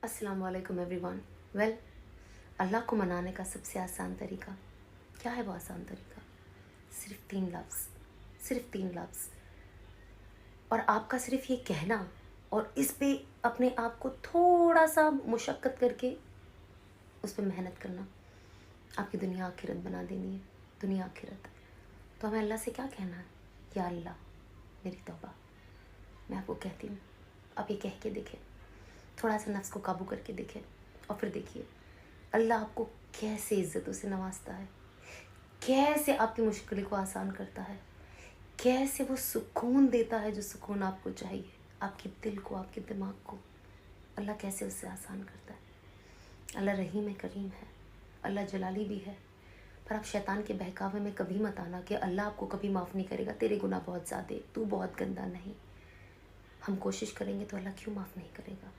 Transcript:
अस्सलाम वालेकुम everyone. Well, अल्लाह को मनाने का सबसे आसान तरीका क्या है? वो आसान तरीका सिर्फ 3 लफ्ज़, सिर्फ 3 लफ्ज़। और आपका सिर्फ ये कहना और इस पे अपने आप को थोड़ा सा मुशक्क़त करके उस पे मेहनत करना, आपकी दुनिया आखिरत बना देनी है। दुनिया आखिरत। तो हमें अल्लाह से क्या कहना है? या अल्लाह, मेरी तौबा, मैं आपको कहती हूँ, आप ये कह के देखें, थोड़ा सा नफ्स को काबू करके देखें और फिर देखिए अल्लाह आपको कैसे इज़्ज़तों से नवाजता है, कैसे आपकी मुश्किलों को आसान करता है, कैसे वो सुकून देता है जो सुकून आपको चाहिए, आपके दिल को, आपके दिमाग को। अल्लाह कैसे उससे आसान करता है। अल्लाह रहीम है, करीम है, अल्लाह जलाली भी है। पर आप शैतान के बहकावे में कभी मत आना कि अल्लाह आपको कभी माफ़ नहीं करेगा, तेरे गुनाह बहुत ज़्यादा, तू बहुत गंदा। नहीं, हम कोशिश करेंगे तो अल्लाह क्यों माफ़ नहीं करेगा।